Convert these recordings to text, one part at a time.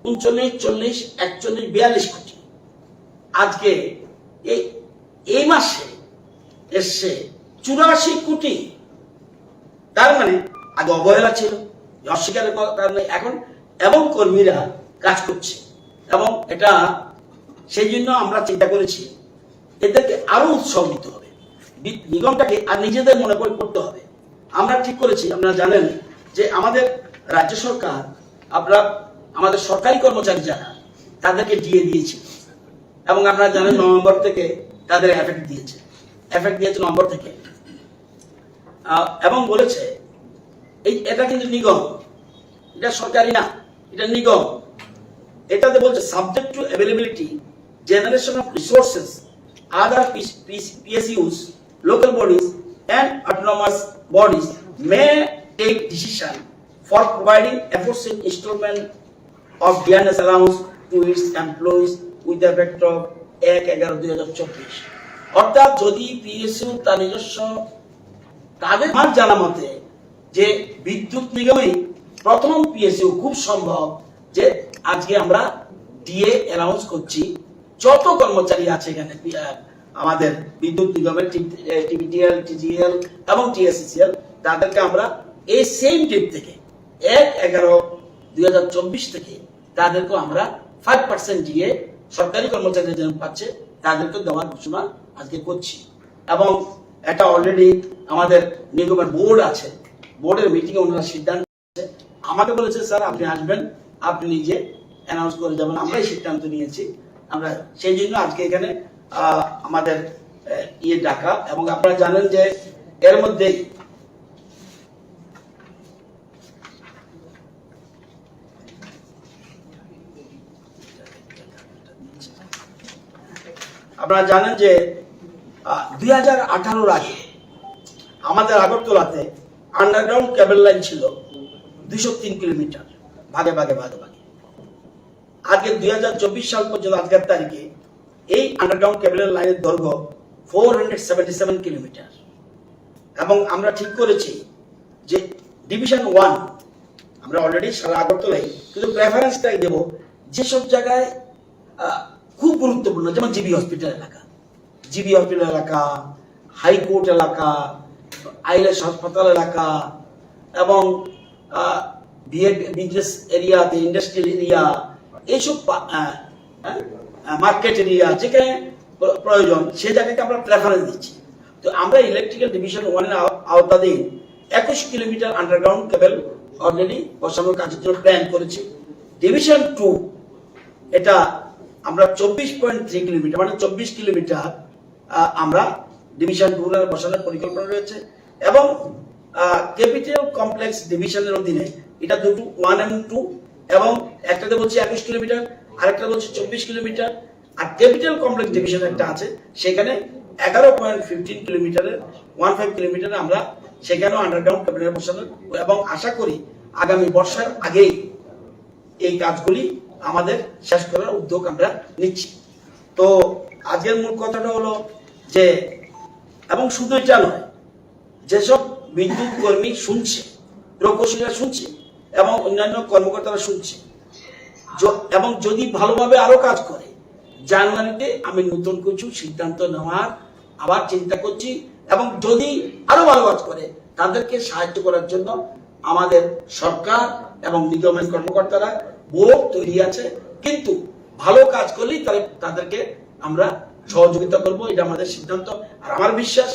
39, 40, 41, 42 কোটি। আজকে এই মাসে এসছে 84 কোটি। তার মানে আগে অবহেলা ছিল, অস্বীকারের কারণে এখন এবং কর্মীরা কাজ করছে, এবং এটা সেই জন্য আমরা চিন্তা করেছি এদেরকে আরো উৎসাহ দিতে হবে, নিগমটাকে আর নিজেদের মনে করে করতে হবে। আমরা ঠিক করেছি, আপনারা জানেন যে আমাদের রাজ্য সরকার, আমরা আমাদের সরকারি কর্মচারী যারা তাদেরকে ডিএ দিয়েছি, এবং আপনারা জানেন নভেম্বর থেকে তাদের এফেক্ট দিয়েছে নভেম্বর থেকে, এবং বলেছে এটা কিন্তু নিগম, এটা সরকারি না, এটা নিগম। এটাতে বলছে subject to availability, generation of resources, other PSUs, local bodies and autonomous bodies may take decision for providing aforesaid installment of DNS allowance to its employees with the effect of 1/11/2024। অর্থাৎ যদি PSU তার নিজস্ব তাদের জানা মতে যে বিদ্যুৎ নিগমে প্রথম PSU খুব সম্ভব যে আজকে আমরা ডিএ অ্যানাউন্স করছি, যত কর্মচারী আছে এখানে আমাদের বিদ্যুৎ নিগমের TPTL, TGL এবং TSCCL, তাদেরকে আমরা এই সেম ডেট থেকে 1/11/2024 থেকে তাদেরকে আমরা 5% ডিএ সরকারি কর্মচারীরা যেন পাচ্ছে তাদেরকে দেওয়ার ঘোষণা আজকে করছি। এবং এটা অলরেডি আমাদের নিগমের বোর্ড আছে, বোর্ডের মিটিংয়ে ওনারা সিদ্ধান্ত নিয়েছে। আমাকে বলেছে স্যার আপনি আসবেন, আপনি নিজে অ্যানাউন্স করে যাবেন। আমরাই সিদ্ধান্ত নিয়েছি, আমরা সেই জন্য আজকে এখানে আমাদের ডাকা। এবং আপনারা জানেন যে এর মধ্যে আপনারা জানেন যে 2018 আগে আমাদের আগরতলাতে আন্ডারগ্রাউন্ড কেবল লাইন ছিল 203 কিলোমিটার, ভাগে ভাগে ভাগে ভাগে। আজকে 2024 সাল পর্যন্ত আজকের তারিখে এই আন্ডারগ্রাউন্ড কেবলের লাইনের দৈর্ঘ্য 477 কিলোমিটার। এবং আমরা ঠিক করেছি যে ডিভিশন 1 আমরা অলরেডি সারা আগরতলায়, কিন্তু প্রেফারেন্সটাই দেব যেসব জায়গায় খুব গুরুত্বপূর্ণ, যেমন জিবি হসপিটাল এলাকা, হাইকোর্ট এলাকা, আইলেস হাসপাতাল এলাকা, এবং বিজনেস এরিয়া, ইন্ডাস্ট্রিয়াল এরিয়া, এইসব মার্কেট এরিয়া যেখানে প্রয়োজন সেই জায়গাকে আমরা প্রেফারেন্স দিচ্ছি। তো আমরা ইলেকট্রিক্যাল ডিভিশন 1 এর আওতাধীন 21 কিলোমিটার আন্ডারগ্রাউন্ড কেবল অলরেডি বসানোর কাজের জন্য প্ল্যান করেছি। ডিভিশন 2 এটা আমরা 24.3 কিলোমিটার, মানে 24 কিলোমিটার আমরা ডিভিশন 2 এর বসানোর পরিকল্পনা রয়েছে। এবং ক্যাপিটাল কমপ্লেক্স ডিভিশনের অধীনে এটা দুটো 1 এবং 2, এবং একটাতে বলছি 21 কিলোমিটার, আরেকটা বলছি 24 কিলোমিটার। আর ক্যাপিটাল কমপ্লেক্স ডিভিশন একটা আছে, সেখানে 11.15 কিলোমিটারের 15 কিলোমিটার আমরা সেখানেও আন্ডারগ্রাউন্ড কেবল বসানো, এবং আশা করি আগামী বর্ষার আগেই এই কাজগুলি আমাদের শেষ করার উদ্যোগ আমরা নিচ্ছি। তো আজকের মূল কথাটা হলো যে, এবং শুধু এটা নয়, যেসব বিদ্যুৎ কর্মী শুনছে, প্রকৌশলীরা শুনছে, এবং অন্যান্য কর্মকর্তারা শুনছে, এবং যদি ভালোভাবে আরো কাজ করে, জানুয়ারিতে আমি নতুন কিছু সিদ্ধান্ত নেওয়ার আবার চিন্তা করছি। এবং যদি আরো ভালো কাজ করে তাদেরকে সাহায্য করার জন্য আমাদের সরকার এবং নিগমের কর্মকর্তারা বোর্ড তৈরি আছে, কিন্তু ভালো কাজ করলেই তাদেরকে আমরা সহযোগিতা করব, এটা আমাদের সিদ্ধান্ত। আর আমার বিশ্বাস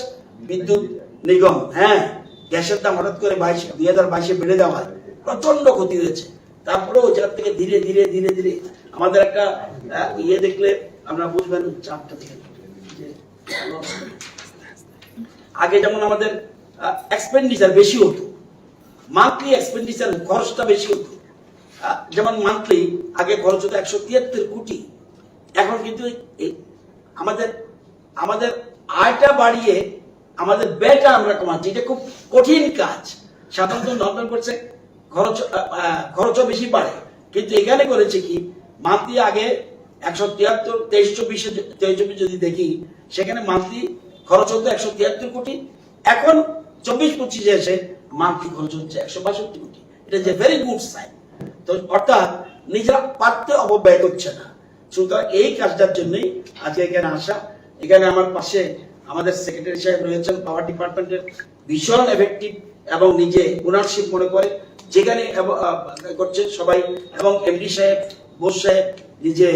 বিদ্যুৎ নিগম, হ্যাঁ গ্যাসের দাম হঠাৎ করে 2022-এ বেড়ে যাওয়ায় প্রচন্ড ক্ষতি হয়েছে, তারপরেও ওইটার থেকে ধীরে ধীরে ধীরে ধীরে আমাদের একটা দেখলে আমরা বুঝবেন চাপটা থেকে। আগে যেমন আমাদের এক্সপেন্ডিচার বেশি হতো, মান্থলি এক্সপেন্ডিচার খরচটা বেশি হতো। যেমন মান্থলি আগে খরচ হতো 173 কোটি, এখন কিন্তু আমাদের আয়টা বাড়িয়ে আমাদের ব্যয়টা আমরা কমাচ্ছি। এটা খুব কঠিন কাজ। সাধারণত নর্মাল করছে খরচও বেশি বাড়ে, কিন্তু এখানে করেছে কি মান্থলি আগে 173, 23-24 যদি দেখি সেখানে মান্থলি খরচ হতো 173 কোটি, এখন 24-25 এসে মান্থলি খরচ হচ্ছে 162 কোটি। এটা যে ভেরি গুড সাইন। তো অর্থাৎ নিজেরা পারতে অপব্যয় করছে না। সুতরাং এই কাজটার জন্যই আজকে এখানে আসা। এখানে আমার পাশে আমাদের সেক্রেটারি সাহেব রয়েছেন, পাওয়ার ডিপার্টমেন্টের ভীষণ এফেক্টিভ এবং নিজে ওনারশিপ মনে করে যেখানে করছে সবাই, এবং এমডি সাহেব, বোস সাহেব নিজে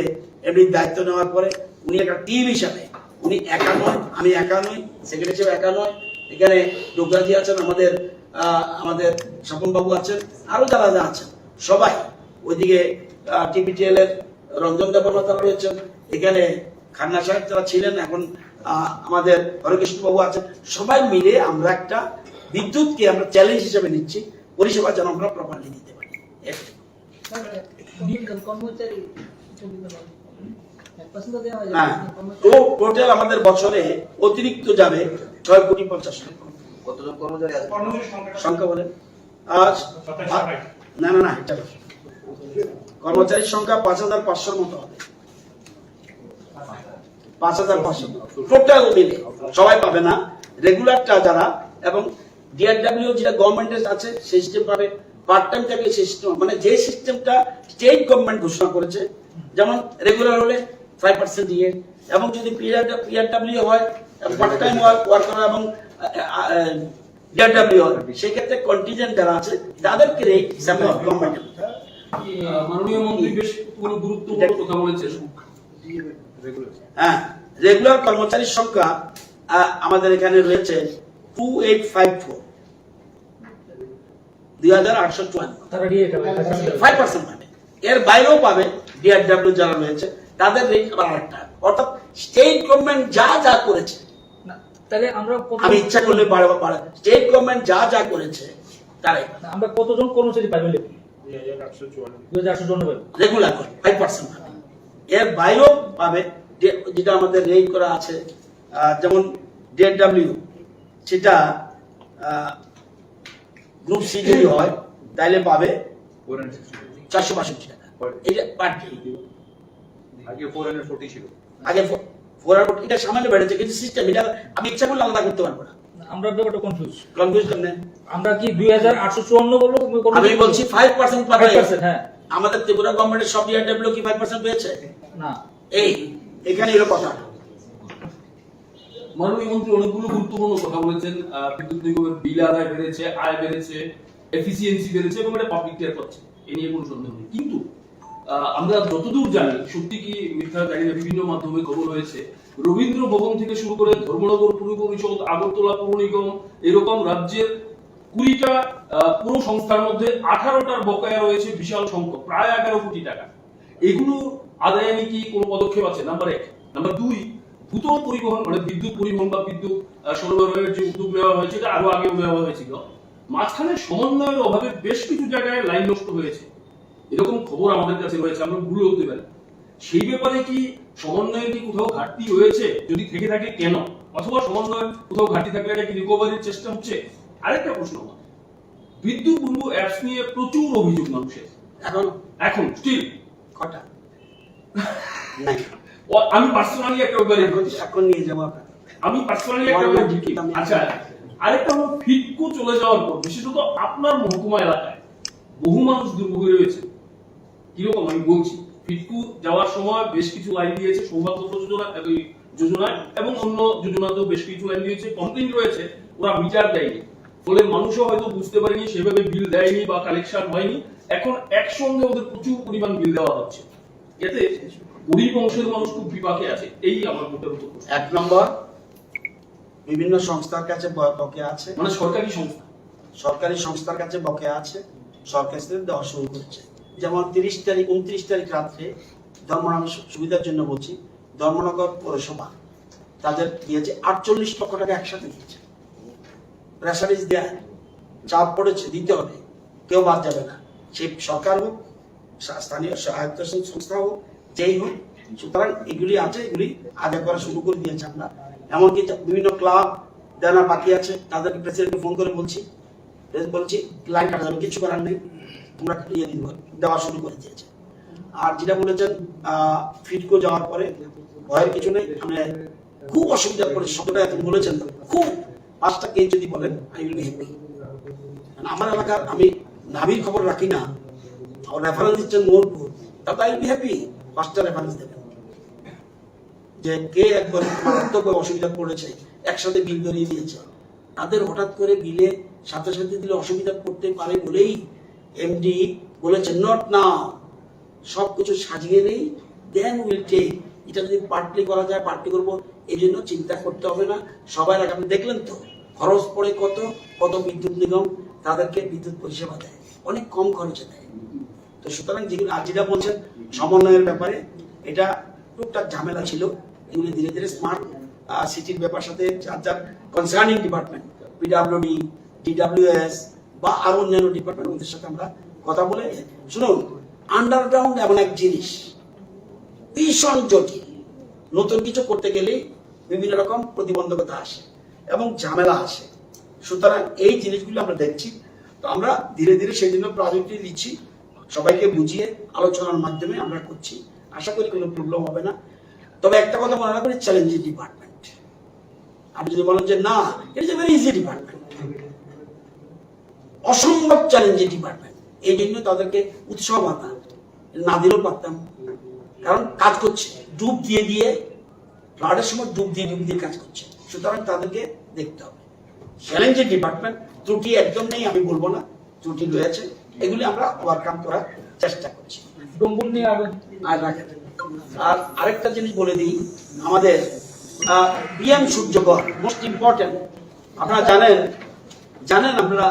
এমডির দায়িত্ব নেওয়ার পরে উনি একটা টিম হিসাবে, উনি একা নয়, আমি একা নই, সেক্রেটারি সাহেব একা নয়, এখানে ডোগরাজি আছেন, আমাদের স্বপন বাবু আছেন, আরো যারা আছেন সবাই, ওইদিকে টিপিটিএল এর রঞ্জন দেবনাথ রয়েছেন, এখানে খান্না সাহেব যারা ছিলেন, এখন আমাদের হরকৃষ্ণ বাবু আছেন, সবাই মিলে আমরা একটা বিদ্যুৎকে আমরা চ্যালেঞ্জ হিসেবে নিচ্ছি, পরিষেবা যেন আমরা প্রপারলি দিতে পারি। হ্যাঁ, তো টোটাল আমাদের বছরে অতিরিক্ত যাবে 6,50,00,000 টাকা। কতজন কর্মচারী আছে? সংখ্যা বলেন। না না না, এটা কর্মচারীর সংখ্যা 5,500 মতো হবে। 5,500 টোটাল মিলে সবাই পাবে না, রেগুলারটা যারা, এবং ডিআরডব্লিউ যেটা গভর্নমেন্টের আছে সেই সিস্টেম পাবে, পার্ট টাইম থাকে সেই সিস্টেম, মানে যে সিস্টেমটা স্টেট গভর্নমেন্ট ঘোষণা করেছে, যেমন রেগুলার হলে 5% দিয়ে, এবং যদি পিআরডব্লিউ হয় পার্ট টাইম ওয়ার্কার এবং ডিআরডব্লিউ হয়, সেই ক্ষেত্রে কন্টিনজেন্ট যারা আছে তাদেরকে রেট হিসাবে গভর্নমেন্ট। মাননীয় মন্ত্রী বেশ গুরুত্বপূর্ণ কথা বলেছেন। হ্যাঁ, রেগুলার কর্মচারীর সংখ্যা আমাদের এখানে রয়েছে 2854, 2,854, 5% পাবে। এর বাইরেও পাবে ডিআরডব্লিউ যারা রয়েছে, তাদের রেট আবার আরেকটা। অর্থাৎ স্টেট গভর্নমেন্ট যা যা করেছে, তাহলে আমরা আমি ইচ্ছা করলে বাড়াবো, স্টেট গভর্নমেন্ট যা যা করেছে তারাই। আমরা কতজন কর্মচারী পাইব? 2,854 রেগুলার 5% পাবে। এর বাইরেও পাবে যেটা আমাদের রেট করা আছে, যেমন ডিআরডব্লিউ সেটা গ্রুপ সি যদি হয় তাহলে পাবে 462 টাকা। এটা পার ডে। আগে 440 ছিল, আগে 440, এটা সামান্য বেড়েছে, কিন্তু সিস্টেম এটা আমি ইচ্ছা করলে আলাদা করতে পারবো না। আমরা ব্যাপারটা কনফিউজ কেন? আমরা কি 2,854 বলবো? আমি বলছি 5% পাবে। 5%, হ্যাঁ। আমাদের ত্রিপুরা গভর্নমেন্টের সব ডিআরডব্লিউ কি 5% পেয়েছে? না, এখানে এর কথা। মাননীয় মন্ত্রী অনেকগুলো গুরুত্বপূর্ণ কথা বলেছেন। বিদ্যুৎ নিগমের বিল আদায় বেড়েছে, আয় বেড়েছে, এফিসিয়েন্সি বেড়েছে, এবং এটা পাবলিক টেয়ার পাচ্ছে, এ নিয়ে কোনো সন্দেহ নেই। কিন্তু আমরা যতদূর জানি, সত্যি কি মিথ্যা জানি না, বিভিন্ন মাধ্যমে খবর হয়েছে রবীন্দ্র ভবন থেকে শুরু করে ধর্মনগর পুর পরিষদ, আগরতলা পৌর নিগম, এরকম রাজ্যের 20টা পুরো সংস্থার মধ্যে 18টার বকেয়া রয়েছে বিশাল সংখ্যক, প্রায় 11 কোটি টাকা। এগুলো আদায়ে নিয়ে কি কোনো পদক্ষেপ আছে? নাম্বার 1। নাম্বার 2, দ্রুত পরিবহন মানে বিদ্যুৎ পরিবহন বা বিদ্যুৎ সরবরাহের যে উদ্যোগ নেওয়া হয়েছে, এটা আরো আগে নেওয়া হয়েছিল, মাঝখানে সমন্বয়ের অভাবে বেশ কিছু জায়গায় লাইন নষ্ট হয়েছে, এরকম খবর আমাদের কাছে রয়েছে, আমরা ভুলে হতে পারি। সেই ব্যাপারে কি সমন্বয়ের কি কোথাও ঘাটতি হয়েছে? যদি থেকে থাকে কেন? অথবা সমন্বয়ের কোথাও ঘাটতি থাকলে এটা কি রিকভারির চেষ্টা হচ্ছে? আরেকটা প্রশ্ন, বিদ্যুৎ বন্ধু অ্যাপস নিয়ে প্রচুর অভিযোগ মানুষের, এখন স্টিল কটা নাই। আমি পার্সোনালি একটা ব্যাপারে এখন নিয়ে যাবো, আমি পার্সোনালি একটা ব্যাপারে ঢুকি। আচ্ছা, আরেকটা হলো ফিটকো চলে যাওয়ার পর বিশেষত আপনার মহকুমা এলাকায় বহু মানুষ দুর্ভোগে রয়েছে। কিরকম আমি বলছি, ফিটকো যাওয়ার সময় বেশ কিছু লাইন দিয়েছে সৌভাগ্য যোজনায় এবং অন্য যোজনাতেও বেশ কিছু লাইন দিয়েছে, কমপ্লেইন রয়েছে ওরা মিটার দেয়নি, ফলে মানুষও হয়তো বুঝতে পারেনি, সেভাবে বিল দেয়নি বা কালেকশন হয়নি। এখন একসঙ্গে ওদের প্রচুর পরিমাণ বিল দেওয়া হচ্ছে, এতে গরিব অংশের মানুষ খুব বিপাকে আছে। এই আমার মোটের উপর 1 নম্বর, বিভিন্ন সংস্থার কাছে বকেয়া আছে, মানে সরকারি সংস্থার কাছে বকেয়া আছে, সরকার দেওয়া শুরু করেছে। যেমন 30 তারিখ 29 তারিখ রাত্রে ধর্মনগর, সুবিধার জন্য বলছি, ধর্মনগর পৌরসভা তাদের দিয়েছে 48 লক্ষ টাকা একসাথে দিয়েছে। রেশারিজ দেয়া চাপ পড়েছে, দিতে হবে, কেউ বাদ যাবে না, সে সরকার হোক, স্থানীয় স্বায়ত্তশাসন সংস্থা হোক, যেই হোক। সুতরাং এগুলি আছে, এগুলি আগে করা শুরু করে দিয়েছে আমরা। এমনকি বিভিন্ন ক্লাব দেনা বাকি আছে, তাদেরকে প্রেসিডেন্টকে ফোন করে বলছি লাইন কাটা যাবে, কিছু করার নেই, তোমরা দেওয়া শুরু করে দিয়েছে। আর যেটা বলেছেন ফিটকো যাওয়ার পরে ভয়ের কিছু নেই, আমরা খুব অসুবিধা করে শব্দটা এত বলেছেন, খুব 5টা কেস যদি বলেন আই উইল বি হ্যাপি। আমার এলাকার, আমি নাভির খবর রাখি না, রেফারেন্স দিচ্ছেন মোহনপুর, তাহলে আই বি হ্যাপি 5টা রেফারেন্স দেবেন যে কে একবার মারাত্মক অসুবিধা পড়েছে, একসাথে বিল ধরিয়ে দিয়েছে। তাদের হঠাৎ করে বিলে সাথে সাথে দিলে অসুবিধা পড়তে পারে বলেই এমডি বলেছে নট নাও, সবকিছু সাজিয়ে নেই, দেন উইল টেক। এটা যদি পার্টলি করা যায় পার্টলি করবো, এই জন্য চিন্তা করতে হবে না। সবাই আগে আপনি দেখলেন তো খরচ পড়ে কত কত বিদ্যুৎ নিগম তাদেরকে বিদ্যুৎ পরিষেবা দেয়, অনেক কম খরচে দেয়। তো সুতরাং যেগুলো আর যেটা বলছেন সমন্বয়ের ব্যাপারে, এটা টুকটাক ঝামেলা ছিল, এগুলি ধীরে ধীরে স্মার্ট সিটির ব্যাপার সাথে যার যার কনসার্নিং ডিপার্টমেন্ট, পিডাব্লিউডি, ডিডাব্লিউএস বা আরো অন্যান্য ডিপার্টমেন্ট, ওদের সাথে আমরা কথা বলে। শুনুন, আন্ডারগ্রাউন্ড এমন এক জিনিস ভীষণ জটিল, নতুন কিছু করতে গেলেই বিভিন্ন রকম প্রতিবন্ধকতা আসে এবং ঝামেলা আসে। সুতরাং এই জিনিসগুলো আমরা দেখছি, তো আমরা ধীরে ধীরে সেই জন্য প্রজেক্টটি নিচ্ছি, সবাইকে বুঝিয়ে আলোচনার মাধ্যমে আমরা করছি। আশা করি কোনো প্রবলেম হবে না। তবে একটা কথা মনে রাখবেন, চ্যালেঞ্জিং ডিপার্টমেন্ট। আপনি যদি বলেন যে না, it is a very easy department, অসম্ভব চ্যালেঞ্জিং ডিপার্টমেন্ট, এই জন্য তাদেরকে উৎসাহ না দিলেও পারতাম, কারণ কাজ করছে ডুব দিয়ে দিয়ে, ফ্লাডের সময় ডুব দিয়ে কাজ করছে। সুতরাং তাদেরকে দেখতে হবে। চ্যালেঞ্জিং ডিপার্টমেন্ট, ত্রুটি একদম নেই আমি বলবো না, ত্রুটি রয়েছে, এগুলি আমরা ওভারকাম করার চেষ্টা করছি। ডম্বুল নিয়ে আগে আর রাখেন। আর আরেকটা জিনিস বলে দিই, আমাদের পিএম সূর্যকর মোস্ট ইম্পর্টেন্ট। আপনারা জানেন আপনারা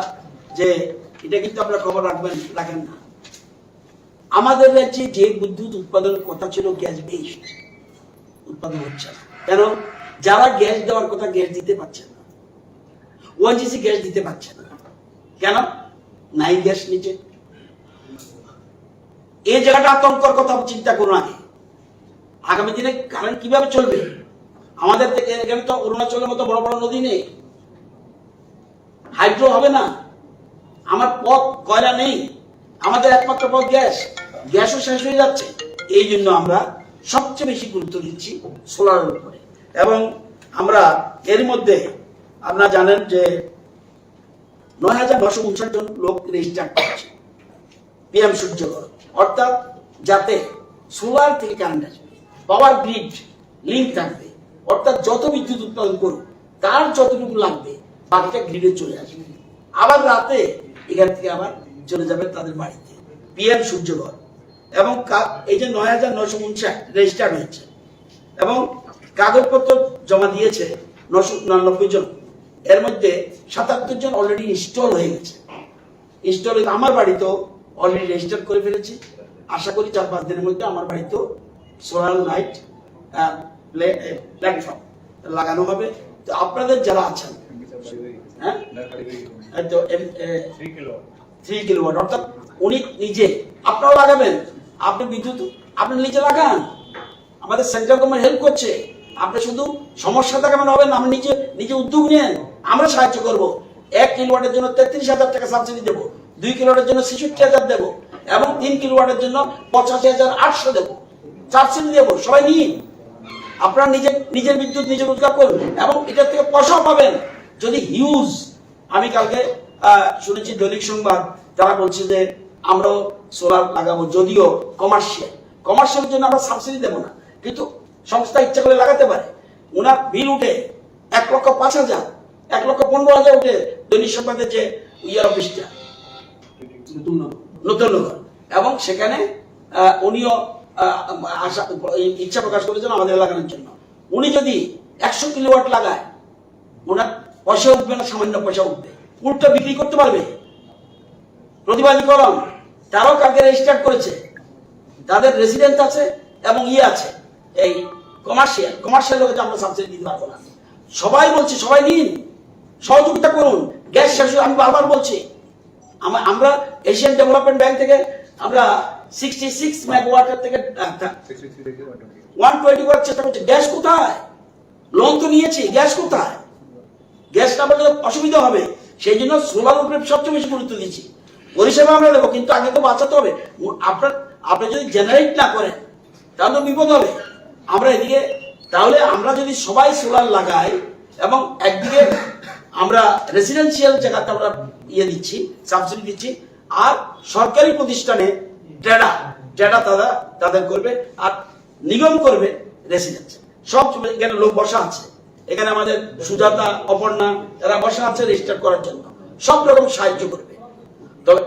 যে এটা কিন্তু আপনারা খবর রাখেন না, আমাদের রাজ্যে যে বিদ্যুৎ উৎপাদনের কথা ছিল গ্যাস বেসড উৎপাদন হচ্ছে না। কেন? যারা গ্যাস দেওয়ার কথা গ্যাস দিতে পারছে না, ওএনজিসি গ্যাস দিতে পারছে না। কেন? নাই গ্যাস নিচে। এই জায়গাটা আতঙ্কর কথা চিন্তা করুন আগে। আগামী দিনে কারেন্ট কিভাবে চলবে? আমাদের থেকে এখানে তো অরুণাচলের মতো বড় বড় নদী নেই, হাইড্রো হবে না, আমার পথ কয়লা নেই, আমাদের একমাত্র পথ গ্যাস, গ্যাসও শেষ হয়ে যাচ্ছে। এই জন্য আমরা সবচেয়ে বেশি গুরুত্ব দিচ্ছি সোলারের উপরে। এবং আমরা এর মধ্যে আপনারা জানেন যে ৯,৯৫৯ জন লোক রেজিস্টার করেছে পিএম সূর্যকর, অর্থাৎ যাতে সোলার থেকে কারেন্ট আসবে, পাওয়ার গ্রিড লিঙ্ক থাকবে, অর্থাৎ যত বিদ্যুৎ উৎপাদন করুক তার যতটুকু লাগবে বাকিটা গ্রিডে চলে আসবে, আবার রাতে এখান থেকে আবার চলে যাবে তাদের বাড়িতে। পিএম সূর্যকর। এবং এই যে ৯,৯৫৯ রেজিস্টার হয়েছে এবং কাগজপত্র জমা দিয়েছে ৯99 জন, এর মধ্যে ৭৭ জন অলরেডি ইনস্টল হয়ে গেছে। ইনস্টল আমার বাড়িতেও অলরেডি রেজিস্টার করে ফেলেছি। আশা করি ৪-৫ দিনের মধ্যে আমার বাড়িতেও সোলার লাইট প্ল্যাটফর্ম লাগানো হবে। তো আপনাদের যারা আছেন, হ্যাঁ, 3 কিলোওয়াট, অর্থাৎ উনি নিজে, আপনারাও লাগাবেন, আপনি বিদ্যুৎ আপনি নিজে লাগান, আমাদের সেন্ট্রাল গভর্নমেন্ট হেল্প করছে। আপনি শুধু সমস্যাটা কেমন হবেন, আপনি নিজে উদ্যোগ নেন, আমরা সাহায্য করব। 1 কিলোওয়াটের জন্য 33,000 টাকা সাবসিডি দেবো, 2 কিলোওয়াটের জন্য 66,000 দেবো, এবং 3 কিলোওয়াটের জন্য 85,800 দেবো, সাবসিডি দেবো। সবাই নিন, আপনারা নিজের বিদ্যুৎ নিজে রোজগার করুন এবং এটার থেকে পয়সাও পাবেন। যদি হিউজ, আমি কালকে শুনেছি দৈনিক সংবাদ, তারা বলছে যে আমরাও সোলার লাগাবো, যদিও কমার্শিয়াল জন্য আমরা সাবসিডি দেবো না, কিন্তু সংস্থা ইচ্ছা করে লাগাতে পারে। ওনার বিল উঠে 1,05,000, 1,15,000 উঠে দৈনিক সংবাদের যে ইয়ার অফিসটা নতুন নগর, এবং সেখানে উনিও ইচ্ছা প্রকাশ করেছেন আমাদের লাগানোর জন্য। উনি যদি 100 কিলোওয়াট লাগায়, ওনার পয়সা উঠবে না, সামান্য পয়সা উঠবে, উল্টা বিক্রি করতে পারবে। প্রতিবাদীকরণ তারাও কালকে রেজিস্টার করেছে, তাদের রেসিডেন্ট আছে এবং আছে এই কমার্শিয়াল লোকে আমরা সাবসিডি দিতে পারবো না। সবাই বলছে, সবাই নিন, সহযোগিতা করুন। গ্যাস শেষ, আমি বারবার বলছি, আমরা এশিয়ান ডেভেলপমেন্ট ব্যাংক থেকে আমরা 66 মেগাওয়াটের থেকে 120 করার চেষ্টা করছি। গ্যাস কোথায়? লোন তো নিয়েছি, গ্যাস কোথায়? গ্যাস না পেলে অসুবিধা হবে, সেই জন্য সোলার উপরে সবচেয়ে বেশি গুরুত্ব দিচ্ছি। পরিষেবা আমরা দেবো, কিন্তু আগে তো বাঁচাতে হবে। আপনি যদি জেনারেট না করেন তাহলে তো বিপদ হবে। আমরা এদিকে, তাহলে আমরা যদি সবাই সোলার লাগাই এবং একদিকে আমরা রেসিডেন্সিয়াল জায়গাতে আমরা দিচ্ছি, সাবসিডি দিচ্ছি, আর সরকারি প্রতিষ্ঠানে ট্রেডার যেটা তাদের করবে, আর নিগম করবে রেসিডেন্স। সব এখানে লোক বসা আছে, এখানে আমাদের সুজাতা, অপর্ণা এরা বসা আছে রেজিস্টার করার জন্য, সব রকম সাহায্য করবে। তবে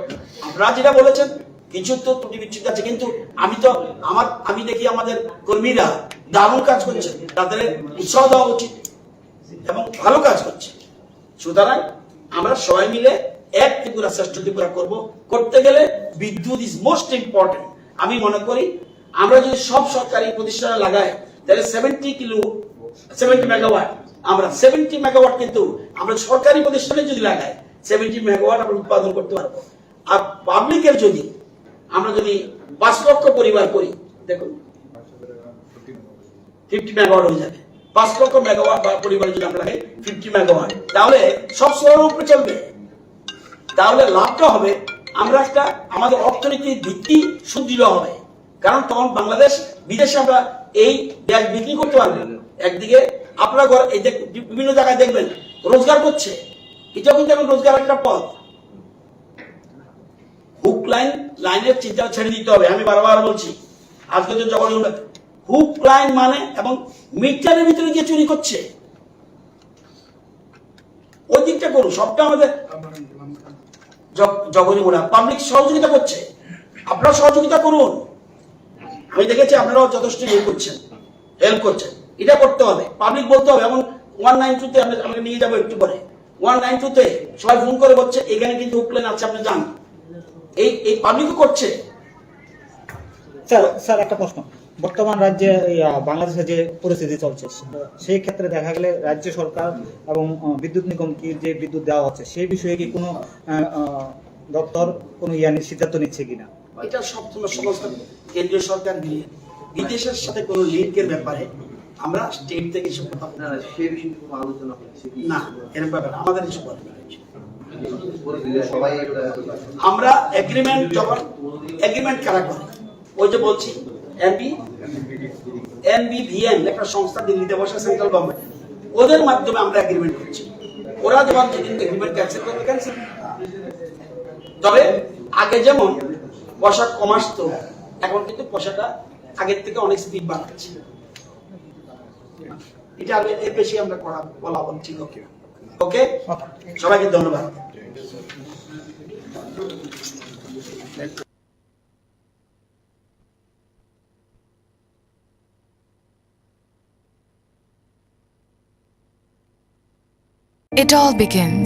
আপনারা যেটা বলেছেন কিছু তো ত্রুটি বিচ্ছুতি আছে, কিন্তু আমি দেখি আমাদের কর্মীরা দারুণ কাজ করছে, তাদের উৎসাহ দেওয়া উচিত এবং ভালো কাজ করছে। সুতরাং আমরা সবাই মিলে এক ত্রিপুরা শ্রেষ্ঠ ত্রিপুরা করতে গেলে বিদ্যুৎ ইজ মোস্ট ইম্পর্টেন্ট। আমি মনে করি আমরা যদি সব সরকারি প্রতিষ্ঠানে লাগাই তাহলে 70 মেগাওয়াট, আমরা 70 মেগাওয়াট কিন্তু আমরা সরকারি প্রতিষ্ঠানে যদি লাগাই 70 মেগাওয়াট আমরা উৎপাদন করতে পারবো। আর পাবলিকের আমরা যদি 5 লক্ষ পরিবার করি, দেখুন 50 মেগাওয়াট হয়ে যাবে। 5 লক্ষ মেগাওয়াট বা পরিবারে যদি আমরা লাগাই 50 মেগাওয়াট, তাহলে সব সোলার উপরে চলবে। তাহলে লাভটা হবে আমাদের অর্থনীতির ভিত্তি সুদৃঢ় হবে, কারণ তখন বাংলাদেশ বিদেশে আমরা এই গ্যাস বিক্রি করতে পারবো। একদিকে আপনারা বিভিন্ন জায়গায় দেখবেন রোজগার করছে, এটা কিন্তু এখন রোজগার একটা পথ। হুক লাইনের চিন্তা ছেড়ে দিতে হবে। আমি বারবার বলছি, আজকে তো যখন হুক লাইন মানে এবং মিটারের ভিতরে গিয়ে চুরি করছে, ওই দিকটা করুন। সবটা আমাদের জগরিমোড়া পাবলিক সহযোগিতা করছে, আপনারা সহযোগিতা করুন। আমি দেখেছি আপনারাও যথেষ্ট হেল্প করছেন, এটা করতে হবে। পাবলিক বলতে হবে। এবং 192-তে আমরা নিয়ে যাবো একটু পরে। 192-তে সবাই ফোন করে বলছে এখানে কিন্তু হুক লাইন আছে, আপনি যান। এই পাবলিকও করছে। স্যার একটা প্রশ্ন, বর্তমান রাজ্যে বাংলাদেশে যে পরিস্থিতি চলছে সেই ক্ষেত্রে দেখা গেলে রাজ্য সরকার এবং বিদ্যুৎ নিগমকে যে বিদ্যুৎ দেওয়া হচ্ছে সেই বিষয়ে কি কোনো দপ্তর কোনো সিদ্ধান্ত নিচ্ছে কিনা? এটা সবসময় সমস্ত কেন্দ্রীয় সরকার নিয়ে বিদেশের সাথে কোনো লিঙ্কের ব্যাপারে আমরা স্টেট থেকে এসব কথা না, সেই বিষয়ে কোনো আলোচনা হচ্ছে কি? না, এরকম ব্যাপারে আমাদের এসব কথা নেই। সবাই আমরা এগ্রিমেন্ট কারা করে, ওই যে বলছি NBVN একটা সংস্থা দিল্লিতে বসে, সেন্ট্রাল গভর্নমেন্ট, ওদের মাধ্যমে আমরা এগ্রিমেন্ট করছি। ওরা যখন যেদিন এগ্রিমেন্ট ক্যান্সেল করবে ক্যান্সেল। তবে আগে যেমন পয়সা কম আসতো, এখন কিন্তু পয়সাটা আগের থেকে অনেক স্পিড বাড়াচ্ছে। এটা আগে এর বেশি আমরা বলা বলছি। ওকে, সবাইকে ধন্যবাদ। It all begins